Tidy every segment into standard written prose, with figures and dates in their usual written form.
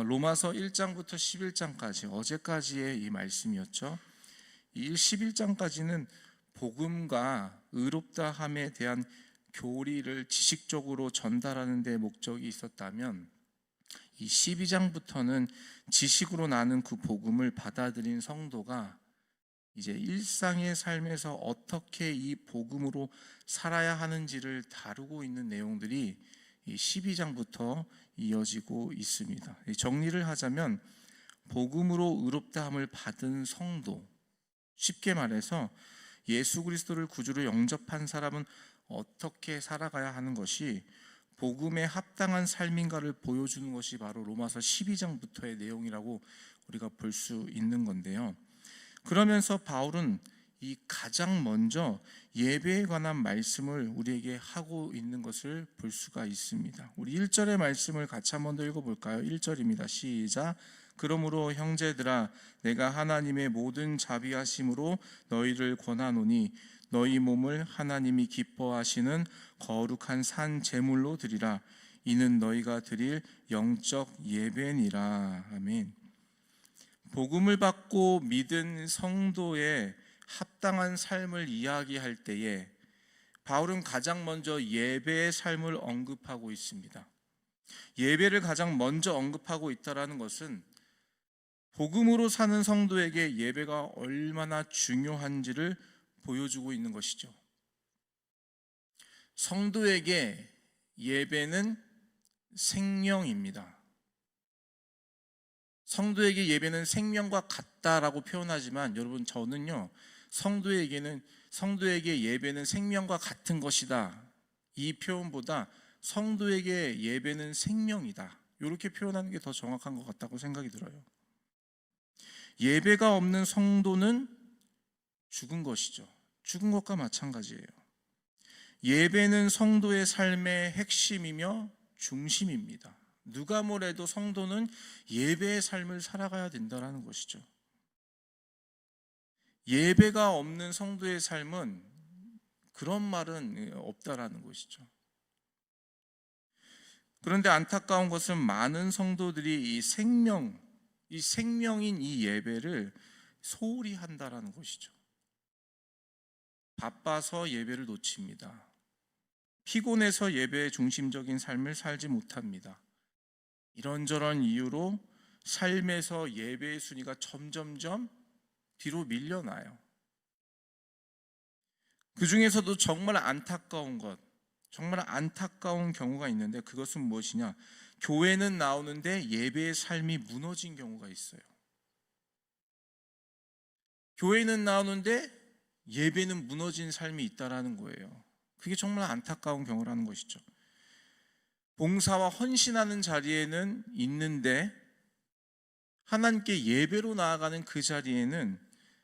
로마서 1장부터 11장까지 어제까지의 이 말씀이었죠. 이 11장까지는 복음과 의롭다함에 대한 교리를 지식적으로 전달하는 데 목적이 있었다면, 이 12장부터는 지식으로 나는 그 복음을 받아들인 성도가 이제 일상의 삶에서 어떻게 이 복음으로 살아야 하는지를 다루고 있는 내용들이 이 12장부터 이어지고 있습니다. 정리를 하자면 복음으로 의롭다함을 받은 성도, 쉽게 말해서 예수 그리스도를 구주로 영접한 사람은 어떻게 살아가야 하는 것이 복음에 합당한 삶인가를 보여주는 것이 바로 로마서 12장부터의 내용이라고 우리가 볼 수 있는 건데요. 그러면서 바울은 이 가장 먼저 예배에 관한 말씀을 우리에게 하고 있는 것을 볼 수가 있습니다. 우리 1절의 말씀을 같이 한번 더 읽어볼까요? 1절입니다. 시작. 그러므로 형제들아, 내가 하나님의 모든 자비하심으로 너희를 권하노니 너희 몸을 하나님이 기뻐하시는 거룩한 산 제물로 드리라. 이는 너희가 드릴 영적 예배니라. 아멘. 복음을 받고 믿은 성도의 합당한 삶을 이야기할 때에 바울은 가장 먼저 예배의 삶을 언급하고 있습니다. 예배를 가장 먼저 언급하고 있다는 것은 복음으로 사는 성도에게 예배가 얼마나 중요한지를 보여주고 있는 것이죠. 성도에게 예배는 생명입니다. 성도에게 예배는 생명과 같다라고 표현하지만, 여러분, 저는요, 성도에게 예배는 생명과 같은 것이다, 이 표현보다 성도에게 예배는 생명이다, 이렇게 표현하는 게 더 정확한 것 같다고 생각이 들어요. 예배가 없는 성도는 죽은 것이죠. 죽은 것과 마찬가지예요. 예배는 성도의 삶의 핵심이며 중심입니다. 누가 뭐래도 성도는 예배의 삶을 살아가야 된다는 것이죠. 예배가 없는 성도의 삶은 그런 말은 없다라는 것이죠. 그런데 안타까운 것은 많은 성도들이 이 생명인 이 예배를 소홀히 한다라는 것이죠. 바빠서 예배를 놓칩니다. 피곤해서 예배의 중심적인 삶을 살지 못합니다. 이런저런 이유로 삶에서 예배의 순위가 점점점 뒤로 밀려나요. 그 중에서도 정말 안타까운 경우가 있는데, 그것은 무엇이냐? 교회는 나오는데 예배의 삶이 무너진 경우가 있어요. 교회는 나오는데 예배는 무너진 삶이 있다라는 거예요. 그게 정말 안타까운 경우라는 것이죠. 봉사와 헌신하는 자리에는 있는데 하나님께 예배로 나아가는 그 자리에는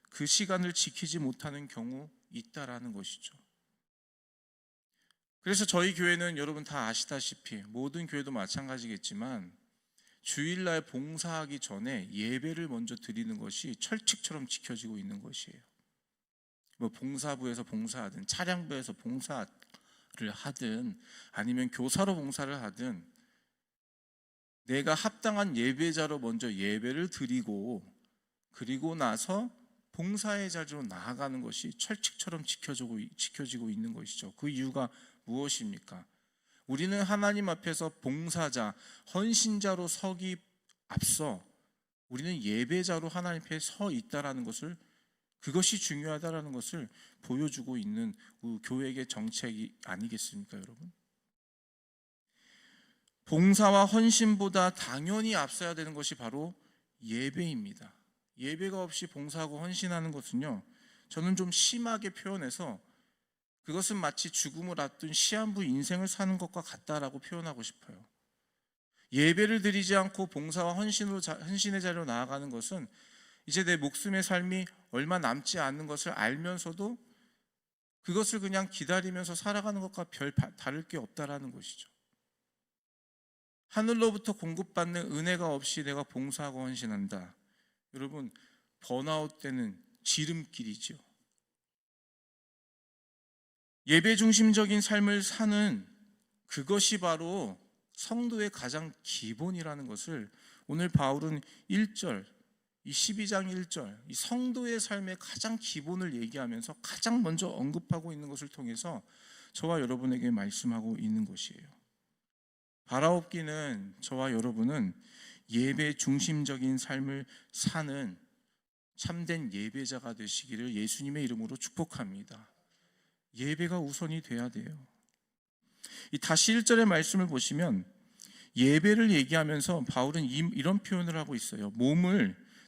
그 시간을 지키지 못하는 경우 있다라는 것이죠. 그래서 저희 교회는 여러분 다 아시다시피, 모든 교회도 마찬가지겠지만, 주일날 봉사하기 전에 예배를 먼저 드리는 것이 철칙처럼 지켜지고 있는 것이에요. 뭐 봉사부에서 봉사하든 차량부에서 봉사를 하든 아니면 교사로 봉사를 하든, 내가 합당한 예배자로 먼저 예배를 드리고 그리고 나서 봉사의 자리로 나아가는 것이 철칙처럼 지켜지고 있는 것이죠. 그 이유가 무엇입니까? 우리는 하나님 앞에서 봉사자, 헌신자로 서기 앞서 우리는 예배자로 하나님 앞에 서 있다라는 것을, 그것이 중요하다라는 것을 보여주고 있는 교회의 정책이 아니겠습니까, 여러분? 봉사와 헌신보다 당연히 앞서야 되는 것이 바로 예배입니다. 예배가 없이 봉사하고 헌신하는 것은요, 저는 좀 심하게 표현해서 그것은 마치 죽음을 앞둔 시한부 인생을 사는 것과 같다라고 표현하고 싶어요. 예배를 드리지 않고 봉사와 헌신의 자리로 나아가는 것은 이제 내 목숨의 삶이 얼마 남지 않는 것을 알면서도 그것을 그냥 기다리면서 살아가는 것과 별 다를 게 없다라는 것이죠. 하늘로부터 공급받는 은혜가 없이 내가 봉사하고 헌신한다, 여러분, 번아웃 되는 지름길이죠. 예배 중심적인 삶을 사는, 그것이 바로 성도의 가장 기본이라는 것을 오늘 바울은 1절, 이 12장 1절, 이 성도의 삶의 가장 기본을 얘기하면서 가장 먼저 언급하고 있는 것을 통해서 저와 여러분에게 말씀하고 있는 것이에요. 바라옵기는 저와 여러분은 예배 중심적인 삶을 사는 참된 예배자가 되시기를 예수님의 이름으로 축복합니다. 예배가 우선이 돼야 돼요. 다시 1절의 말씀을 보시면 예배를 얘기하면서 바울은 이런 표현을 하고 있어요.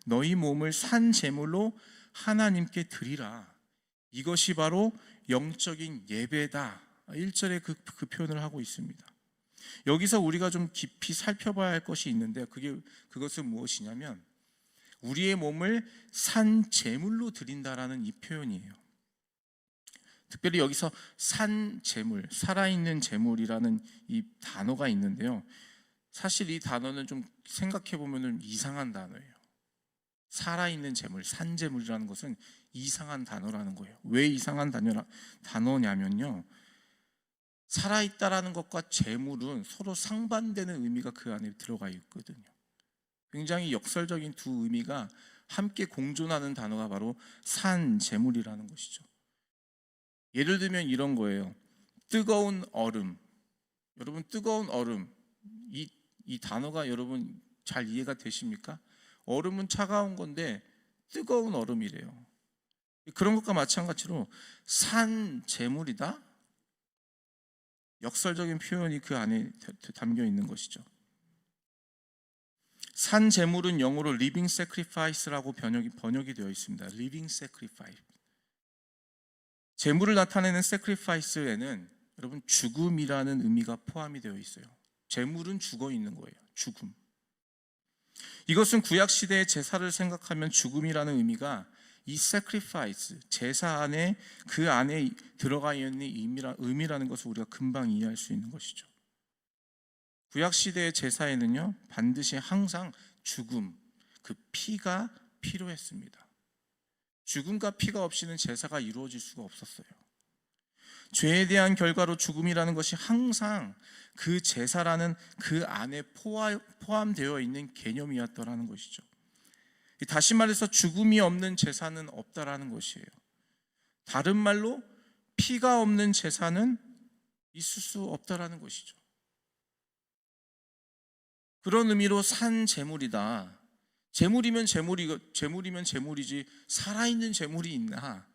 너희 몸을 산 제물로 하나님께 드리라. 이것이 바로 영적인 예배다. 1절에 그 표현을 하고 있습니다. 여기서 우리가 좀 깊이 살펴봐야 할 것이 있는데 그것은 무엇이냐면 우리의 몸을 산 제물로 드린다라는 이 표현이에요. 특별히 여기서 산 제물, 살아있는 제물이라는 이 단어가 있는데요. 사실 이 단어는 좀 생각해 보면 이상한 단어예요. 살아있는 제물, 산 제물이라는 것은 이상한 단어라는 거예요. 왜 이상한 단어냐면요, 살아있다라는 것과 제물은 서로 상반되는 의미가 그 안에 들어가 있거든요. 굉장히 역설적인 두 의미가 함께 공존하는 단어가 바로 산 제물이라는 것이죠. 예를 들면 이런 거예요. 뜨거운 얼음. 여러분, 뜨거운 얼음, 이 단어가 여러분 잘 이해가 되십니까? 얼음은 차가운 건데 뜨거운 얼음이래요. 그런 것과 마찬가지로 산 제물이다? 역설적인 표현이 그 안에 담겨 있는 것이죠. 산 제물은 영어로 living sacrifice라고 번역이 되어 있습니다. living sacrifice. 제물을 나타내는 sacrifice에는 여러분 죽음이라는 의미가 포함이 되어 있어요. 제물은 죽어 있는 거예요. 죽음. 이것은 구약 시대의 제사를 생각하면 죽음이라는 의미가 이 sacrifice, 제사 안에 그 안에 들어가 있는 의미라는 것을 우리가 금방 이해할 수 있는 것이죠. 구약 시대의 제사에는요, 반드시 항상 죽음, 그 피가 필요했습니다. 죽음과 피가 없이는 제사가 이루어질 수가 없었어요. 죄에 대한 결과로 죽음이라는 것이 항상 그 제사라는 그 안에 포함되어 있는 개념이었다라는 것이죠. 다시 말해서 죽음이 없는 제사는 없다라는 것이에요. 다른 말로 피가 없는 제사는 있을 수 없다라는 것이죠. 그런 의미로 산 제물이다. 제물이면 제물이지 살아있는 제물이 있나?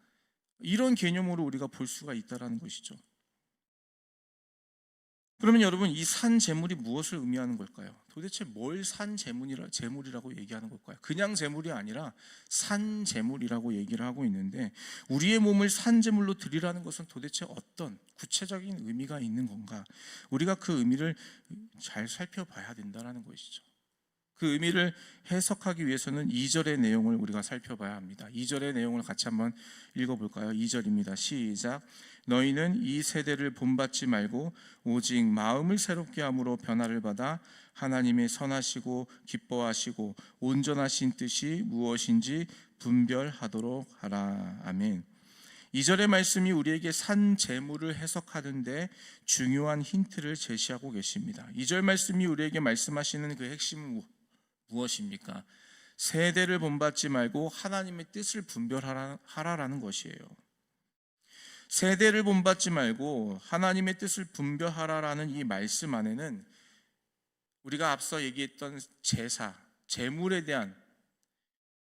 이런 개념으로 우리가 볼 수가 있다라는 것이죠. 그러면 여러분, 이 산 제물이 무엇을 의미하는 걸까요? 도대체 뭘 산 제물이라고 얘기하는 걸까요? 그냥 제물이 아니라 산 제물이라고 얘기를 하고 있는데, 우리의 몸을 산 제물로 드리라는 것은 도대체 어떤 구체적인 의미가 있는 건가? 우리가 그 의미를 잘 살펴봐야 된다는 것이죠. 그 의미를 해석하기 위해서는 2절의 내용을 우리가 살펴봐야 합니다. 2절의 내용을 같이 한번 읽어볼까요? 2절입니다. 시작. 너희는 이 세대를 본받지 말고 오직 마음을 새롭게 함으로 변화를 받아 하나님의 선하시고 기뻐하시고 온전하신 뜻이 무엇인지 분별하도록 하라. 아멘. 2절의 말씀이 우리에게 산 제물을 해석하는데 중요한 힌트를 제시하고 계십니다. 2절 말씀이 우리에게 말씀하시는 그 핵심은 무엇입니까? 세대를 본받지 말고 하나님의 뜻을 분별하라라는 것이에요. 세대를 본받지 말고 하나님의 뜻을 분별하라라는 이 말씀 안에는 우리가 앞서 얘기했던 제사, 제물에 대한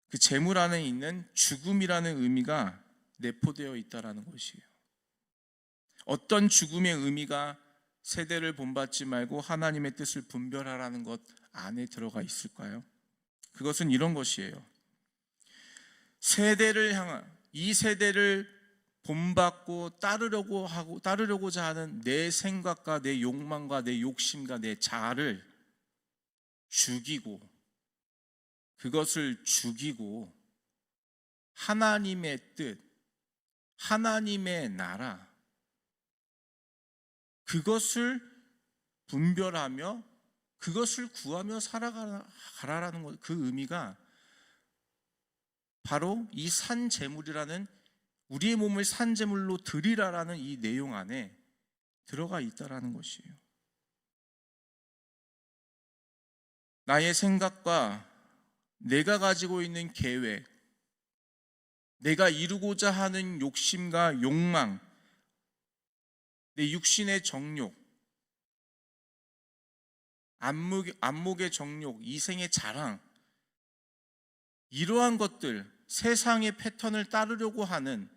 그 제물 안에 있는 죽음이라는 의미가 내포되어 있다라는 것이에요. 어떤 죽음의 의미가 세대를 본받지 말고 하나님의 뜻을 분별하라는 것 안에 들어가 있을까요? 그것은 이런 것이에요. 이 세대를 본받고 따르려고자 하는 내 생각과 내 욕망과 내 욕심과 내 자아를 그것을 죽이고 하나님의 뜻, 하나님의 나라, 그것을 분별하며 그것을 구하며 살아가라는 것, 그 의미가 바로 이 산 제물이라는, 우리의 몸을 산 제물로 드리라라는 이 내용 안에 들어가 있다라는 것이에요. 나의 생각과 내가 가지고 있는 계획, 내가 이루고자 하는 욕심과 욕망, 내 육신의 정욕, 안목의 정욕, 이생의 자랑, 이러한 것들, 세상의 패턴을 따르려고 하는,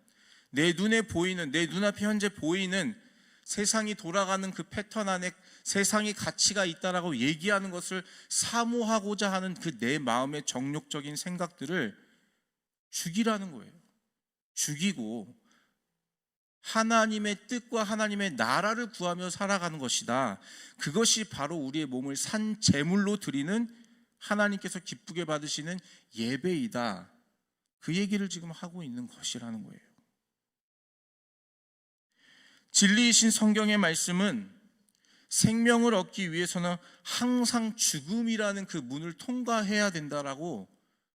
내 눈에 보이는, 내 눈앞에 현재 보이는 세상이 돌아가는 그 패턴 안에 세상의 가치가 있다라고 얘기하는 것을 사모하고자 하는 그 내 마음의 정욕적인 생각들을 죽이라는 거예요. 죽이고 하나님의 뜻과 하나님의 나라를 구하며 살아가는 것이다. 그것이 바로 우리의 몸을 산 제물로 드리는, 하나님께서 기쁘게 받으시는 예배이다. 그 얘기를 지금 하고 있는 것이라는 거예요. 진리이신 성경의 말씀은 생명을 얻기 위해서는 항상 죽음이라는 그 문을 통과해야 된다라고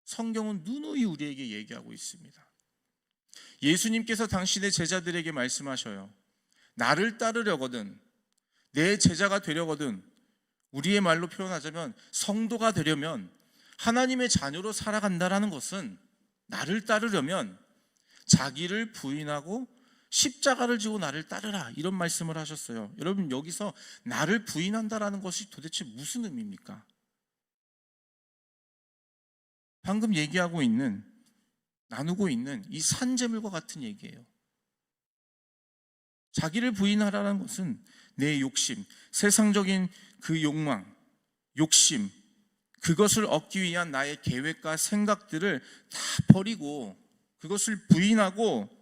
성경은 누누이 우리에게 얘기하고 있습니다. 예수님께서 당신의 제자들에게 말씀하셔요. 나를 따르려거든, 내 제자가 되려거든, 우리의 말로 표현하자면 성도가 되려면, 하나님의 자녀로 살아간다라는 것은, 나를 따르려면 자기를 부인하고 십자가를 지고 나를 따르라, 이런 말씀을 하셨어요. 여러분, 여기서 나를 부인한다라는 것이 도대체 무슨 의미입니까? 방금 얘기하고 있는, 나누고 있는 이 산재물과 같은 얘기예요. 자기를 부인하라는 것은 내 욕심, 세상적인 그 욕망, 욕심, 그것을 얻기 위한 나의 계획과 생각들을 다 버리고 그것을 부인하고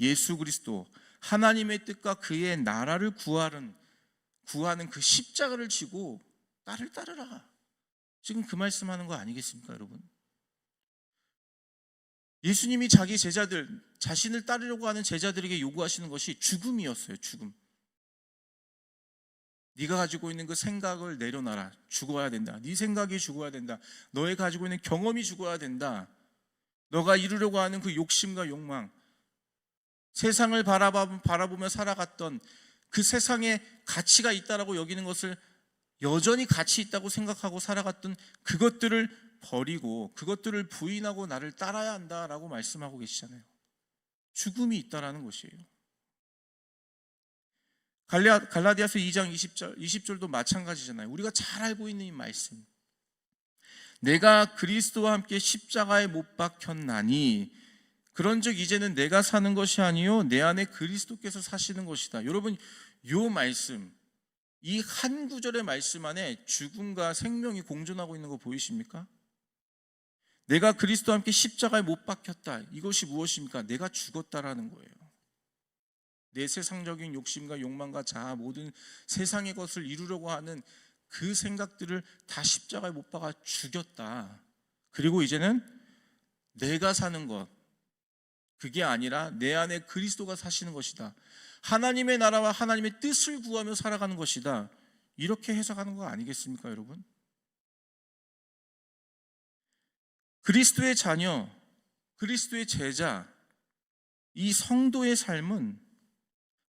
예수 그리스도, 하나님의 뜻과 그의 나라를 구하는 그 십자가를 지고 나를 따르라. 지금 그 말씀하는 거 아니겠습니까, 여러분? 예수님이 자기 제자들, 자신을 따르려고 하는 제자들에게 요구하시는 것이 죽음이었어요. 죽음. 네가 가지고 있는 그 생각을 내려놔라. 죽어야 된다. 네 생각이 죽어야 된다. 너의 가지고 있는 경험이 죽어야 된다. 너가 이루려고 하는 그 욕심과 욕망, 세상을 바라보며 살아갔던 그 세상에 가치가 있다라고 여기는 것을, 여전히 가치 있다고 생각하고 살아갔던 그것들을 버리고 그것들을 부인하고 나를 따라야 한다라고 말씀하고 계시잖아요. 죽음이 있다라는 것이에요. 갈라디아서 2장 20절도 마찬가지잖아요. 우리가 잘 알고 있는 이 말씀. 내가 그리스도와 함께 십자가에 못 박혔나니 그런즉 이제는 내가 사는 것이 아니요 내 안에 그리스도께서 사시는 것이다. 여러분, 이 말씀, 이 한 구절의 말씀 안에 죽음과 생명이 공존하고 있는 거 보이십니까? 내가 그리스도와 함께 십자가에 못 박혔다. 이것이 무엇입니까? 내가 죽었다라는 거예요. 내 세상적인 욕심과 욕망과 자아, 모든 세상의 것을 이루려고 하는 그 생각들을 다 십자가에 못 박아 죽였다. 그리고 이제는 내가 사는 것, 그게 아니라 내 안에 그리스도가 사시는 것이다. 하나님의 나라와 하나님의 뜻을 구하며 살아가는 것이다. 이렇게 해석하는 거 아니겠습니까, 여러분? 그리스도의 자녀, 그리스도의 제자, 이 성도의 삶은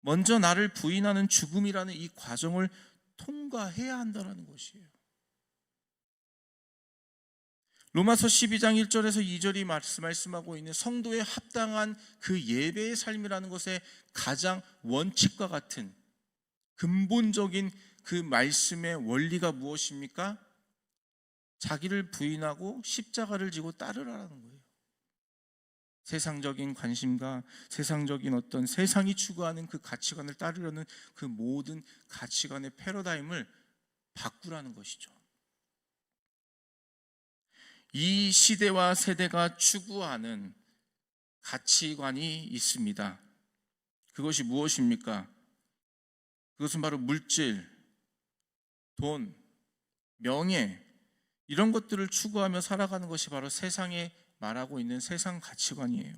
먼저 나를 부인하는 죽음이라는 이 과정을 통과해야 한다는 것이에요. 로마서 12장 1절에서 2절이 말씀하고 있는 성도의 합당한 그 예배의 삶이라는 것의 가장 원칙과 같은 근본적인 그 말씀의 원리가 무엇입니까? 자기를 부인하고 십자가를 지고 따르라는 거예요. 세상적인 관심과 세상적인 어떤 세상이 추구하는 그 가치관을 따르려는 그 모든 가치관의 패러다임을 바꾸라는 것이죠. 이 시대와 세대가 추구하는 가치관이 있습니다. 그것이 무엇입니까? 그것은 바로 물질, 돈, 명예, 이런 것들을 추구하며 살아가는 것이 바로 세상에 말하고 있는 세상 가치관이에요.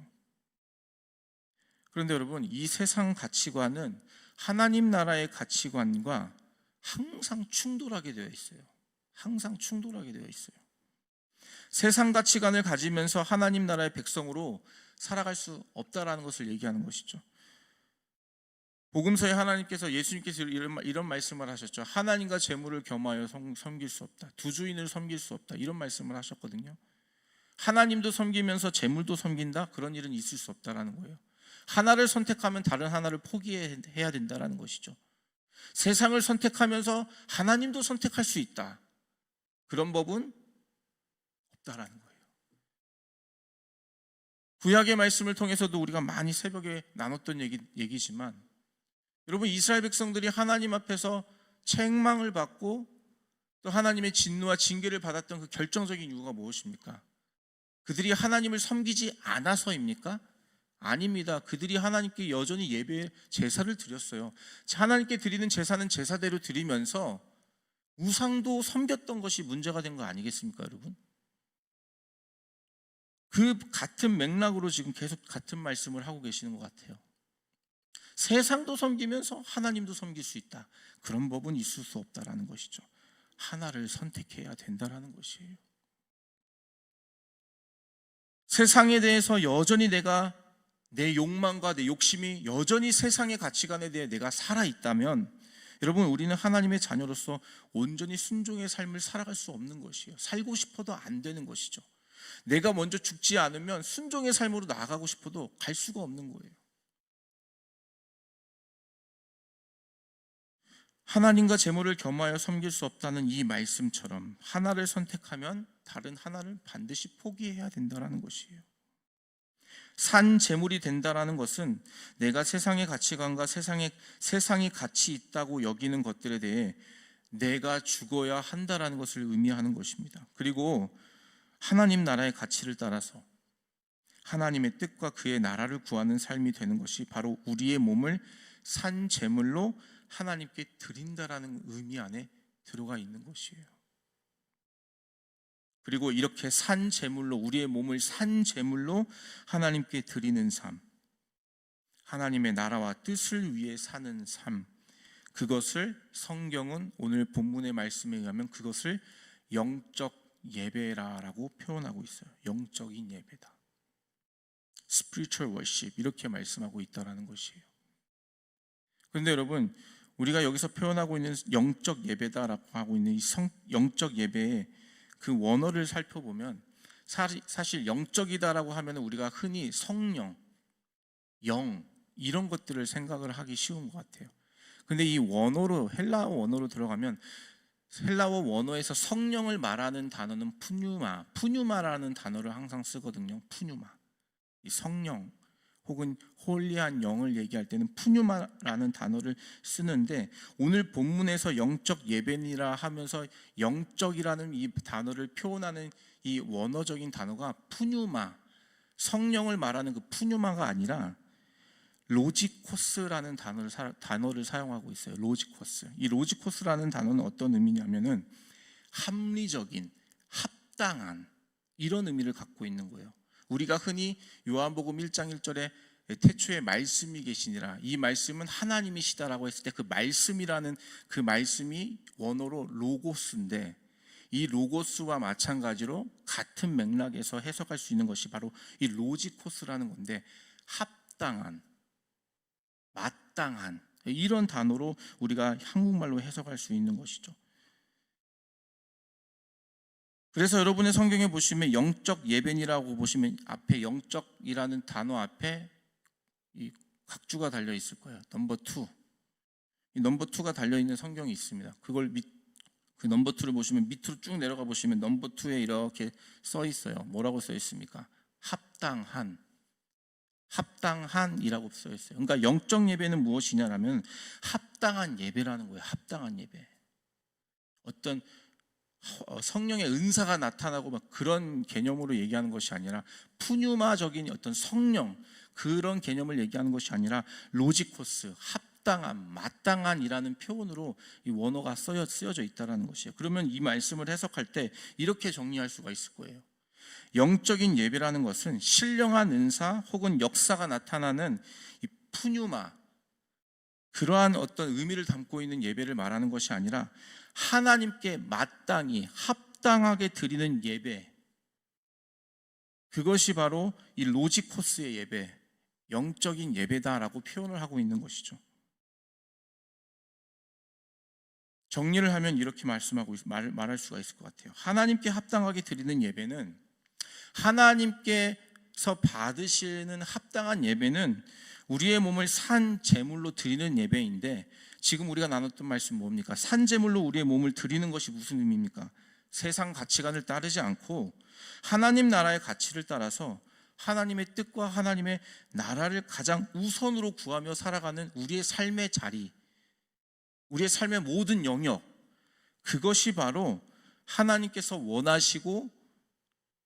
그런데 여러분, 이 세상 가치관은 하나님 나라의 가치관과 항상 충돌하게 되어 있어요. 항상 충돌하게 되어 있어요. 세상 가치관을 가지면서 하나님 나라의 백성으로 살아갈 수 없다라는 것을 얘기하는 것이죠. 복음서에 하나님께서 예수님께서 이런 말씀을 하셨죠. 하나님과 재물을 겸하여 섬길 수 없다. 두 주인을 섬길 수 없다. 이런 말씀을 하셨거든요. 하나님도 섬기면서 재물도 섬긴다? 그런 일은 있을 수 없다라는 거예요. 하나를 선택하면 다른 하나를 포기해야 된다라는 것이죠. 세상을 선택하면서 하나님도 선택할 수 있다. 그런 법은 없다라는 거예요. 구약의 말씀을 통해서도 우리가 많이 새벽에 나눴던 얘기지만 여러분, 이스라엘 백성들이 하나님 앞에서 책망을 받고 또 하나님의 진노와 징계를 받았던 그 결정적인 이유가 무엇입니까? 그들이 하나님을 섬기지 않아서입니까? 아닙니다. 그들이 하나님께 여전히 예배 제사를 드렸어요. 하나님께 드리는 제사는 제사대로 드리면서 우상도 섬겼던 것이 문제가 된 거 아니겠습니까, 여러분? 그 같은 맥락으로 지금 계속 같은 말씀을 하고 계시는 것 같아요. 세상도 섬기면서 하나님도 섬길 수 있다. 그런 법은 있을 수 없다라는 것이죠. 하나를 선택해야 된다라는 것이에요. 세상에 대해서 여전히 내 욕망과 내 욕심이 여전히 세상의 가치관에 대해 내가 살아있다면 여러분, 우리는 하나님의 자녀로서 온전히 순종의 삶을 살아갈 수 없는 것이에요. 살고 싶어도 안 되는 것이죠. 내가 먼저 죽지 않으면 순종의 삶으로 나아가고 싶어도 갈 수가 없는 거예요. 하나님과 재물을 겸하여 섬길 수 없다는 이 말씀처럼 하나를 선택하면 다른 하나를 반드시 포기해야 된다는 것이에요. 산 재물이 된다라는 것은 내가 세상의 가치관과 세상이 가치 있다고 여기는 것들에 대해 내가 죽어야 한다라는 것을 의미하는 것입니다. 그리고 하나님 나라의 가치를 따라서 하나님의 뜻과 그의 나라를 구하는 삶이 되는 것이 바로 우리의 몸을 산 제물로 하나님께 드린다라는 의미 안에 들어가 있는 것이에요. 그리고 이렇게 산 제물로, 우리의 몸을 산 제물로 하나님께 드리는 삶, 하나님의 나라와 뜻을 위해 사는 삶, 그것을 성경은 오늘 본문의 말씀에 의하면 그것을 영적 예배라고 표현하고 있어요. 영적인 예배다. Spiritual worship, 이렇게 말씀하고 있다는 것이에요. 그런데 여러분, 우리가 여기서 표현하고 있는 영적 예배다라고 하고 있는 이 영적 예배의 그 원어를 살펴보면 사실 영적이다라고 하면 우리가 흔히 성령, 영 이런 것들을 생각을 하기 쉬운 것 같아요. 근데 이 원어로, 헬라어 원어로 들어가면 헬라어 원어에서 성령을 말하는 단어는 푸뉴마라는 단어를 항상 쓰거든요. 푸뉴마. 이 성령 혹은 홀리한 영을 얘기할 때는 푸뉴마라는 단어를 쓰는데, 오늘 본문에서 영적 예배니라 하면서 영적이라는 이 단어를 표현하는 이 원어적인 단어가 푸뉴마, 성령을 말하는 그 푸뉴마가 아니라 로지코스라는 단어를 사용하고 있어요. 로지코스. 이 로지코스라는 단어는 어떤 의미냐면은 합리적인, 합당한 이런 의미를 갖고 있는 거예요. 우리가 흔히 요한복음 1장 1절에 태초에 말씀이 계시니라, 이 말씀은 하나님이시다라고 했을 때 그 말씀이라는 그 말씀이 원어로 로고스인데, 이 로고스와 마찬가지로 같은 맥락에서 해석할 수 있는 것이 바로 이 로지코스라는 건데, 합당한, 마땅한 이런 단어로 우리가 한국말로 해석할 수 있는 것이죠. 그래서 여러분의 성경에 보시면 영적 예배니라고 보시면 앞에 영적이라는 단어 앞에 이 각주가 달려 있을 거예요. 넘버 2. 이 넘버 2가 달려 있는 성경이 있습니다. 그 넘버 2를 보시면 밑으로 쭉 내려가 보시면 넘버 2에 이렇게 써 있어요. 뭐라고 써 있습니까? 합당한이라고 써 있어요. 그러니까 영적 예배는 무엇이냐라면 합당한 예배라는 거예요. 합당한 예배. 어떤 성령의 은사가 나타나고 막 그런 개념으로 얘기하는 것이 아니라, 푸뉴마적인 어떤 성령 그런 개념을 얘기하는 것이 아니라 로지코스, 합당한, 마땅한이라는 표현으로 이 원어가 쓰여져 있다는 것이에요. 그러면 이 말씀을 해석할 때 이렇게 정리할 수가 있을 거예요. 영적인 예배라는 것은 신령한 은사 혹은 역사가 나타나는 이 푸뉴마, 그러한 어떤 의미를 담고 있는 예배를 말하는 것이 아니라 하나님께 마땅히 합당하게 드리는 예배, 그것이 바로 이 로지코스의 예배, 영적인 예배다라고 표현을 하고 있는 것이죠. 정리를 하면 이렇게 말할 수가 있을 것 같아요. 하나님께 합당하게 드리는 예배는, 하나님께서 받으시는 합당한 예배는 우리의 몸을 산 제물로 드리는 예배인데, 지금 우리가 나눴던 말씀 뭡니까? 산 제물로 우리의 몸을 드리는 것이 무슨 의미입니까? 세상 가치관을 따르지 않고 하나님 나라의 가치를 따라서 하나님의 뜻과 하나님의 나라를 가장 우선으로 구하며 살아가는 우리의 삶의 자리, 우리의 삶의 모든 영역, 그것이 바로 하나님께서 원하시고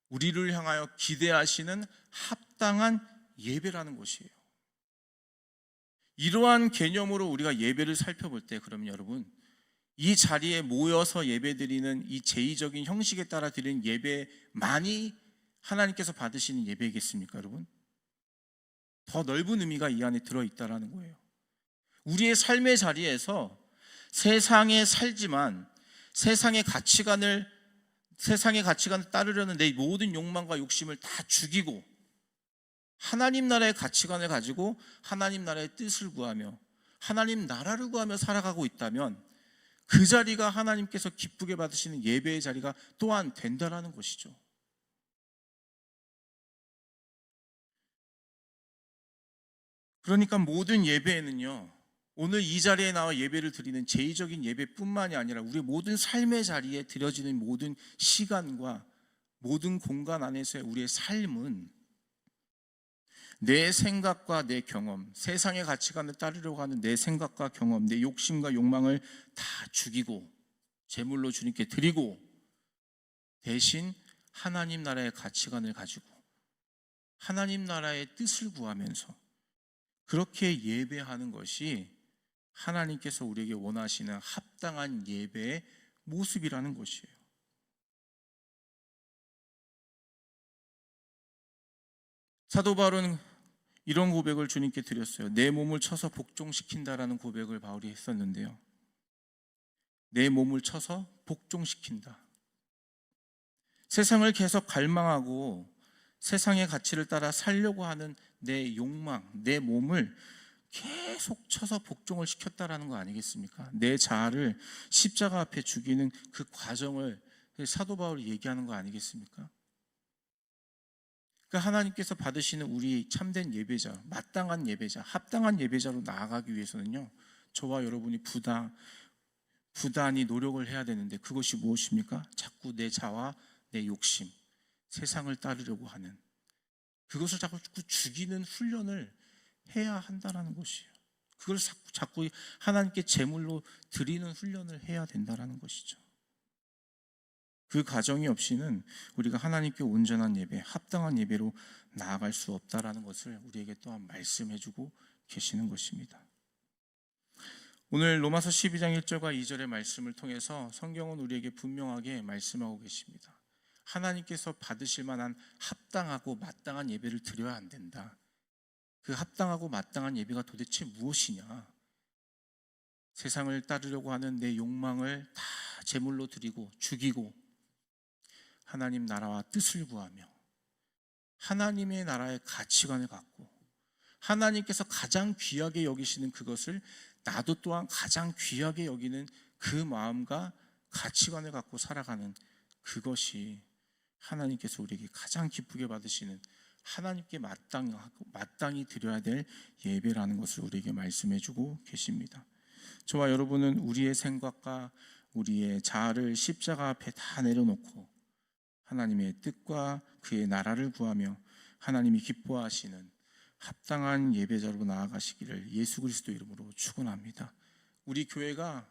우리를 향하여 기대하시는 합당한 예배라는 것이에요. 이러한 개념으로 우리가 예배를 살펴볼 때, 그러면 여러분, 이 자리에 모여서 예배드리는 이 제의적인 형식에 따라 드리는 예배만이 하나님께서 받으시는 예배이겠습니까, 여러분? 더 넓은 의미가 이 안에 들어있다라는 거예요. 우리의 삶의 자리에서 세상에 살지만 세상의 가치관을 따르려는 내 모든 욕망과 욕심을 다 죽이고 하나님 나라의 가치관을 가지고 하나님 나라의 뜻을 구하며 하나님 나라를 구하며 살아가고 있다면, 그 자리가 하나님께서 기쁘게 받으시는 예배의 자리가 또한 된다라는 것이죠. 그러니까 모든 예배에는요, 오늘 이 자리에 나와 예배를 드리는 제의적인 예배뿐만이 아니라 우리 모든 삶의 자리에 드려지는 모든 시간과 모든 공간 안에서의 우리의 삶은 내 생각과 내 경험, 세상의 가치관을 따르려고 하는 내 생각과 경험, 내 욕심과 욕망을 다 죽이고 제물로 주님께 드리고, 대신 하나님 나라의 가치관을 가지고 하나님 나라의 뜻을 구하면서 그렇게 예배하는 것이 하나님께서 우리에게 원하시는 합당한 예배의 모습이라는 것이에요. 사도 바울은 이런 고백을 주님께 드렸어요. 내 몸을 쳐서 복종시킨다라는 고백을 바울이 했었는데요. 내 몸을 쳐서 복종시킨다. 세상을 계속 갈망하고 세상의 가치를 따라 살려고 하는 내 욕망, 내 몸을 계속 쳐서 복종을 시켰다라는 거 아니겠습니까? 내 자아를 십자가 앞에 죽이는 그 과정을 사도 바울이 얘기하는 거 아니겠습니까? 그러니까 하나님께서 받으시는 우리 참된 예배자, 마땅한 예배자, 합당한 예배자로 나아가기 위해서는요, 저와 여러분이 부단히 노력을 해야 되는데, 그것이 무엇입니까? 자꾸 내 자와 내 욕심, 세상을 따르려고 하는 그것을 자꾸 죽이는 훈련을 해야 한다는 것이에요. 그걸 자꾸 하나님께 제물로 드리는 훈련을 해야 된다는 것이죠. 그 과정이 없이는 우리가 하나님께 온전한 예배, 합당한 예배로 나아갈 수 없다는 것을 우리에게 또한 말씀해주고 계시는 것입니다. 오늘 로마서 12장 1절과 2절의 말씀을 통해서 성경은 우리에게 분명하게 말씀하고 계십니다. 하나님께서 받으실 만한 합당하고 마땅한 예배를 드려야 안 된다. 그 합당하고 마땅한 예배가 도대체 무엇이냐? 세상을 따르려고 하는 내 욕망을 다 제물로 드리고 죽이고 하나님 나라와 뜻을 구하며 하나님의 나라의 가치관을 갖고 하나님께서 가장 귀하게 여기시는 그것을 나도 또한 가장 귀하게 여기는 그 마음과 가치관을 갖고 살아가는, 그것이 하나님께서 우리에게 가장 기쁘게 받으시는, 하나님께 마땅히 드려야 될 예배라는 것을 우리에게 말씀해주고 계십니다. 저와 여러분은 우리의 생각과 우리의 자아를 십자가 앞에 다 내려놓고 하나님의 뜻과 그의 나라를 구하며 하나님이 기뻐하시는 합당한 예배자로 나아가시기를 예수 그리스도 이름으로 축원합니다. 우리 교회가